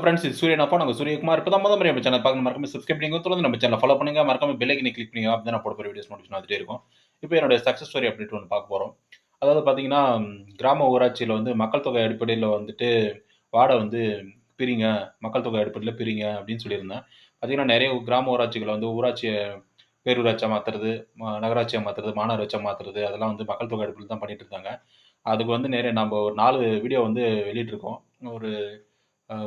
Friends இது சூரியன் நாங்க சூரியகுமார். இப்ப தான் மொத முறையா நம்ம சேனல் பார்க்கணும் மறக்காம சப்ஸ்கிரைப் பண்ணிக்கோங்க. தொடர்ந்து நம்ம சேனல ஃபாலோ பண்ணுங்க. மறக்காம பெல் ஐகானை கிளிக் பண்ணுங்க. அப்பதான் நான் போட போற வீடியோஸ் நோட்டிஃபிகேஷன் வந்துட்டே இருக்கும். இப்போ என்னோட சக்சஸ் ஸ்டோரி அப்டேட் ஒண்ணு பார்க்க போறோம். அதாவது பார்த்தீங்கன்னா, கிராம ஊராட்சியில வந்து மக்கள் தொகை அடிப்படையில வந்துட்டு வார்ட வந்து பிரிங்க. மக்கள் தொகை அடிப்படையில பிரிங்க அப்படின்னு சொல்லியிருந்தேன். பார்த்தீங்கன்னா, நெறைய கிராம ஊராட்சிகள வந்து ஊராட்சிய பேரூராட்சியா மாத்துறது, நகராட்சியா மாத்துறது, மாநகராட்சியா மாத்துறது அதெல்லாம் வந்து மக்கள் தொகை அடிப்படையில தான் பண்ணிட்டு இருக்காங்க. அதுக்கு வந்து நெறைய நம்ப ஒரு 4 வீடியோ வந்து வெளியிட்டுருக்கோம். ஒரு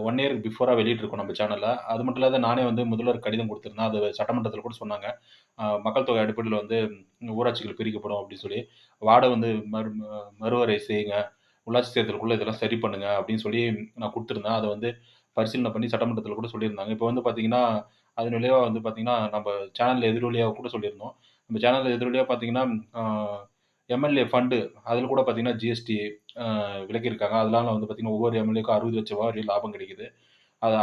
1 இயர்க்கு பிஃபோரா வெளியிட்டிருக்கோம் நம்ம சேனல்ல. அது மட்டும் இல்லாத நானே வந்து முதல்வர் கடிதம் குடுத்திருந்தேன். அது சட்டமன்றத்தில கூட சொன்னாங்க. மக்கள் தொகை அடிப்படையில வந்து ஊராட்சிகள் பிரிக்கப்படும் அப்படின்னு சொல்லி. வார்ட வந்து மறுவரை செய்யுங்க. உள்ளாட்சி தேர்தலுக்குள்ள இதெல்லாம் சரி பண்ணுங்க அப்படின்னு சொல்லி நான் குடுத்திருந்தேன். அத வந்து பரிசீலனை பண்ணி சட்டமன்றத்தில கூட சொல்லியிருந்தாங்க. இப்ப வந்து பார்த்தீங்கன்னா, அதன் விளைவா வந்து பார்த்தீங்கன்னா, நம்ப சேனல்ல எதிரொலியா கூட சொல்லியிருந்தோம். நம்ம சேனல்ல எதிரொலியா பார்த்தீங்கன்னா, ஆ எம்.எல்.ஏ ஃபண்ட் அதில கூட பார்த்தீங்கன்னா, ஜிஎஸ்டி விலக்கியிருக்காங்க. அதனால வந்து பார்த்தீங்கன்னா, ஒவ்வொரு எம்.எல்.ஏக்கும் ரூ. 60,00,000 வரையும் லாபம் கிடைக்குது.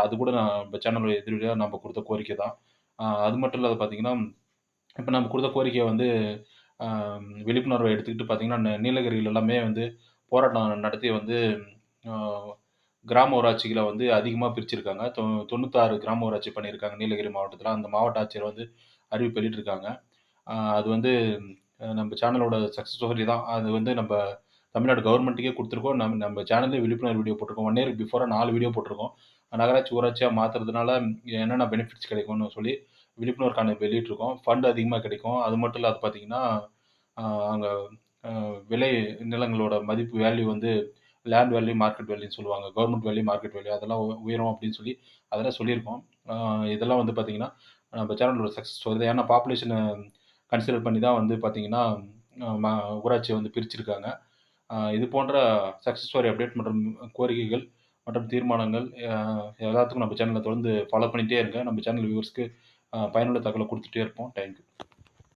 அது கூட நான் நம்ம சேனல் எதிரொலியா நம்ம குடுத்த கோரிக்கை தான். அது மட்டும் இல்லாத பார்த்தீங்கன்னா, இப்ப நம்ம குடுத்த கோரிக்கைய வந்து அ விழிப்புணர்வ எடுத்துக்கிட்டு பார்த்தீங்கன்னா, நீலகிரியில எல்லாமே வந்து போராட்டம் நடத்தி வந்து அ கிராம ஊராட்சிகள வந்து அதிகமா பிரிச்சிருக்காங்க. 96 கிராம ஊராட்சி பண்ணியிருக்காங்க நீலகிரி மாவட்டத்தில. அந்த மாவட்ட ஆட்சியர் வந்து அறிவிப்பு வெளியிட்டிருக்காங்க. அது வந்து நம்ம சேனலோட சக்சஸ் ஸ்டோரி தான். அது வந்து நம்ப தமிழ்நாடு கவர்மெண்ட்டுக்கே குடுத்துருக்கோம். நம்ம சேனல்லயே விழிப்புணர்வு வீடியோ போட்டிருக்கோம். 1 இயர்க்கு பிஃபோரா 4 வீடியோ போட்டிருக்கோம். நகராட்சி, ஊராட்சியா மாத்துறதுனால என்னென்ன பெனிஃபிட்ஸ் கிடைக்கும்னு சொல்லி விழிப்புணர்வு காணொளி வெளியிட்டிருக்கோம். ஃபண்ட் அதிகமா கிடைக்கும். அது மட்டும் இல்லாத பார்த்தீங்கன்னா, அ அங்க அ விலை நிலங்களோட மதிப்பு வேல்யூ வந்து லேண்ட் வேல்யூ, மார்க்கெட் வேல்யூன்னு சொல்லுவாங்க. கவர்மெண்ட் வேல்யூ, மார்க்கெட் வேல்யூ அதெல்லாம் உயரும் அப்படின்னு சொல்லி அதெல்லாம் சொல்லியிருக்கோம். அ இதெல்லாம் வந்து பார்த்தீங்கன்னா, நம்ம சேனலோட சக்சஸ் ஸ்டோரி தான். ஏன்னா பாப்புலேஷன கன்சிடர் பண்ணி தான் வந்து பார்த்தீங்கன்னா, அ ம ஊராட்சிய வந்து பிரிச்சிருக்காங்க. இது போன்ற சக்சஸ் ஸ்டோரி அப்டேட் மற்றும் கோரிக்கைகள் மற்றும் தீர்மானங்கள் எல்லாத்துக்கும் நம்ம சேனல தொடர்ந்து ஃபாலோ பண்ணிட்டே இருங்க. நம்ம சேனல் வியூவர்ஸ்க்கு பயனுள்ள தகவல குடுத்துட்டே இருப்போம். Thank you.